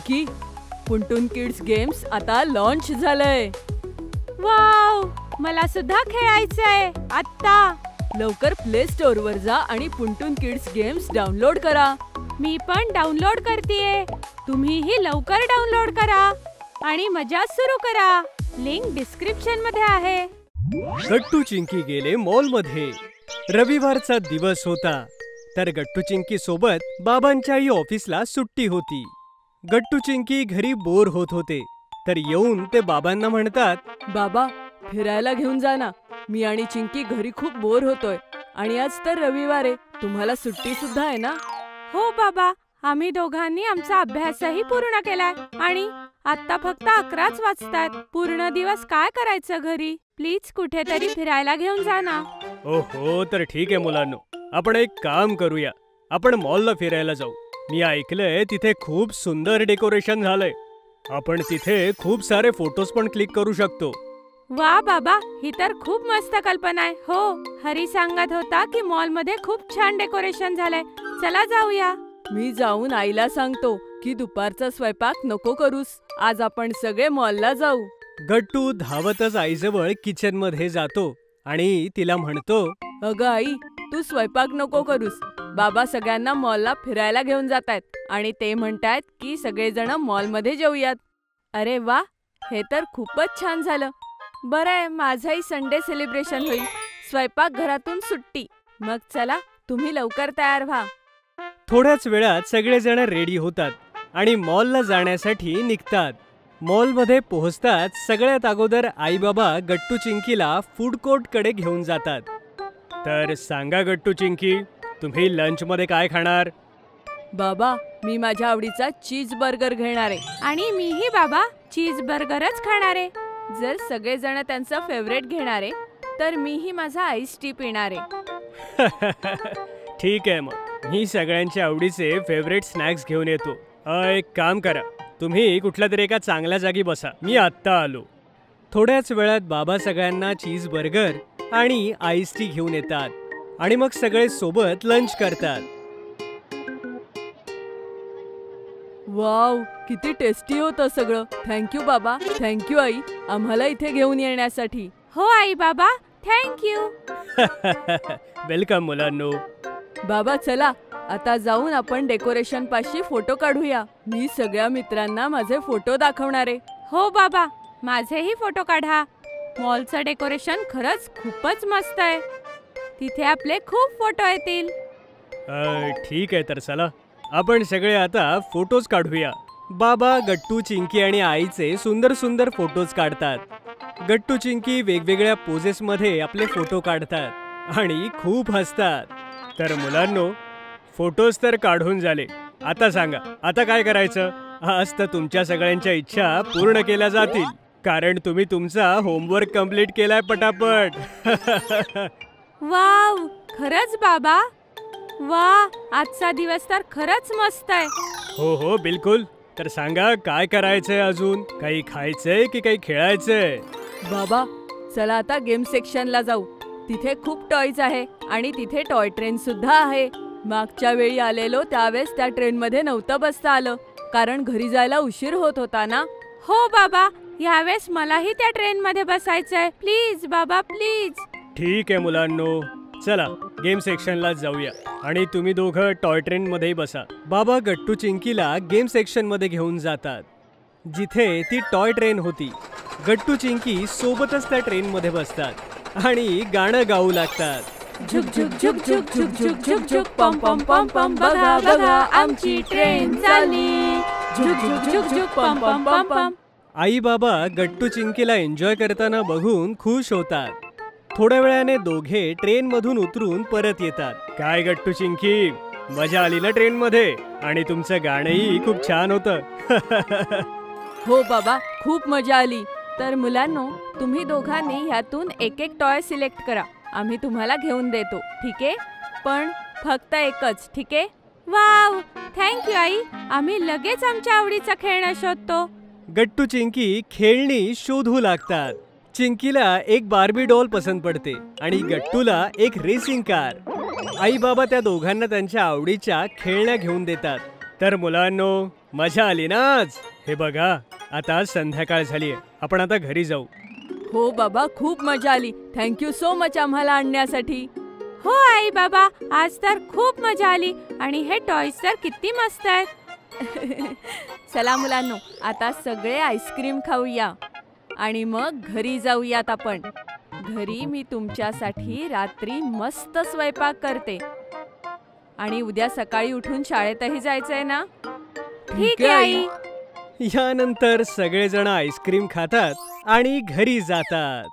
Chinki, पुंटून kids games आता launch झालंय. Wow, मला सुद्धा खेळायचंय आत्ता. लवकर प्ले स्टोअर वर जा आणि पुंटून किड्स गेम्स डाउनलोड करा. मी पण डाउनलोड करतेय. तुम्हीही लवकर डाउनलोड करा आणि मजा सुरू करा. लिंक डिस्क्रिप्शन मध्ये आहे. गट्टू चिंकी गेले मॉल मध्ये. रविवारचा दिवस होता, तर गट्टू चिंकी सोबत बाबांच्याही ऑफिसला सुट्टी होती. गट्टू चिंकी घरी बोर होत होते, तर येऊन ते बाबांना म्हणतात, बाबा फिरायला घेऊन जा ना. मी आणि चिंकी घरी खूप बोर होतोय आणि आज तर रविवार आहे. तुम्हाला सुट्टी सुद्धा आहे ना? हो बाबा, आम्ही दोघांनी आमचा अभ्यासही पूर्ण केलाय आणि आता फक्त 11च वाजतात. पूर्ण दिवस काय करायचं घरी? प्लीज कुठेतरी फिरायला घेऊन जा ना. ओहो, तर ठीक आहे मुलांनो, आपण एक काम करूया. आपण मॉलला फिरायला जाऊ. मी ऐकलंय तिथे खूप सुंदर डेकोरेशन झालंय. आपण तिथे खूप सारे फोटोज पण क्लिक करू शकतो. वा बाबा, ही तर खूप मस्त कल्पना आहे. हो, हरी सांगत होता की मॉल मध्ये खूप छान डेकोरेशन झालंय. चला जाऊया. मी जाऊन आईला सांगतो की दुपारचा स्वयंपाक नको करूस. आज आपण सगळे मॉलला जाऊ. गट्टू धावतच आईजवळ किचन मध्ये जातो आणि तिला म्हणतो, अगं आई, तू स्वयंपाक नको करूस. बाबा सगळ्यांना मॉलला फिरायला घेऊन जातायत आणि ते म्हणतायत की सगळेजण मॉल मध्ये जाऊयात. अरे वा, हे तर खूपच छान झालं. बरं आहे, माझंही संडे सेलिब्रेशन होईल. स्वयंपाक घरातून सुट्टी. मग चला, तुम्ही लवकर तयार व्हा. थोड्याच वेळात सगळेजण रेडी होतात आणि मॉलला जाण्यासाठी निघतात. मॉलमध्ये पोहोचताच सगळ्यात अगोदर आई बाबा गट्टू चिंकीला फूड कोर्ट कडे घेऊन जातात. तर सांगा गट्टू चिंकी, तुम्ही लंच मध्ये काय खाणार? बाबा, मी माझ्या आवडीचा चीज बर्गर घेणार आहे. आणि मीही बाबा चीज बर्गरच खाणार आहे. जर सगळेजण त्यांचं फेवरेट घेणार आहे, तर मीही माझा आईस टी पिणार आहे. ठीक आहे, मग मी सगळ्यांच्या आवडीचे फेवरेट स्नॅक्स घेऊन येतो. एक काम करा, तुम्ही कुठल्या तरी एका चांगल्या जागी बसा. मी आत्ता आलो. थोड्याच वेळात बाबा सगळ्यांना चीज बर्गर आणि आईस टी घेऊन येतात आणि मग सगळे सोबत लंच करतात. वाव, किती टेस्टी होतं सगळं. थँक्यू बाबा. थँक्यू आई, आम्हाला इथे घेऊन येण्यासाठी. हो आई बाबा, थँक्यू. वेलकम मुलांनो. बाबा चला, आता जाऊन आपण डेकोरेशन पाशी फोटो काढूया. मी सगळ्या मित्रांना माझे फोटो दाखवणार आहे. हो बाबा, माझेही फोटो काढा. मॉलचं डेकोरेशन खरंच खूपच मस्त आहे. तिथे आपले खूप फोटो येतील. ठीक आहे, तर चला आपण सगळे आता फोटोज काढूया. बाबा गट्टू चिंकी आणि आईचे सुंदर सुंदर फोटोज काढतात. गट्टू चिंकी वेगवेगळ्या पोजेस मध्ये आपले फोटो काढतात आणि खूप हसतात. तर मुलांनो, फोटोज तर काढून झाले. आता सांगा, आता काय करायचं? आज तर तुमच्या सगळ्यांच्या इच्छा पूर्ण केल्या जातील, कारण तुम्ही तुमचा होमवर्क कंप्लीट केलाय पटापट. वाव, खरंच बाबा. वा, आजचा दिवस तर खरंच मस्त आहे. हो हो, बिलकुल. तर सांगा, काय करायचंय अजून? काही खायचंय की काही खेळायचंय? बाबा चला आता गेम सेक्शनला जाऊ. तिथे खूप टॉयज आहे आणि तिथे टॉय ट्रेन सुद्धा आहे. मागच्या वेळी आलेलो त्यावेळेस त्या ट्रेन मध्ये नव्हतं बसता आलं, कारण घरी जायला उशीर होत होता ना. हो बाबा, यावेळेस मलाही त्या ट्रेन मध्ये बसायचंय. प्लीज बाबा, प्लीज. ठीक आहे मुलांनो, चला गेम सेक्शनला जाऊया आणि तुम्ही दोघं टॉय ट्रेन मध्ये बसा. बाबा गट्टू चिंकीला गेम सेक्शन मध्ये घेऊन जातात, जिथे ती टॉय ट्रेन होती. गट्टू चिंकी सोबतच त्या ट्रेन मध्ये बसतात आणि गाणं गाऊ लागतात. झुक झुक झुक झुक झुक झुक झुक झुक पम पम पम पम, बघा बघा आमची ट्रेन चालली. झुक झुक झुक झुक पम पम पम पम. आई बाबा गट्टू चिंकीला एन्जॉय करताना बघून खुश होतात. थोड्या वेळाने दोघे ट्रेन मधून उतरून परत येतात. काय गट्टू चिंकी, मजा आली ना ट्रेन मध्ये? आणि तुमचं गाणंही खूप छान होतं. हो बाबा, खूप मजा आली. तर मुलांनो, तुम्ही दोघांनी ह्यातून एक एक टॉय सिलेक्ट करा. आम्ही तुम्हाला घेऊन देतो, ठीक आहे? पण फक्त एकच, ठीक आहे? वाव, थँक्यू आई. आम्ही लगेच आमच्या आवडीचं खेळणं शोधतो. गट्टू चिंकी खेळणी शोधू लागतात. चिंकीला एक बार्बी डॉल पसंत पडते आणि गट्टूला एक रेसिंग कार. आई बाबा त्या दोघांना त्यांच्या आवडीच्या खेळण्या घेऊन देतात. तर मुलांनो, मजा आली ना आज? हे बघा, आता संध्याकाळ झालीये. आपण आता घरी जाऊ. हो बाबा, खूप मजा आली. थँक्यू सो मच आम्हाला आणण्यासाठी. हो आई बाबा, आज तर खूप मजा आली आणि हे टॉयज तर किती मस्त आहेत. चला मुलांनो, आता सगळे आईस्क्रीम खाऊया आणि मग घरी जाऊयात आपण. घरी मी तुमच्यासाठी रात्री मस्त स्वयंपाक करते आणि उद्या सकाळी उठून शाळेतही जायचंय ना? ठीक आहे आई. यानंतर सगळेजण आईस्क्रीम खातात आणि घरी जातात.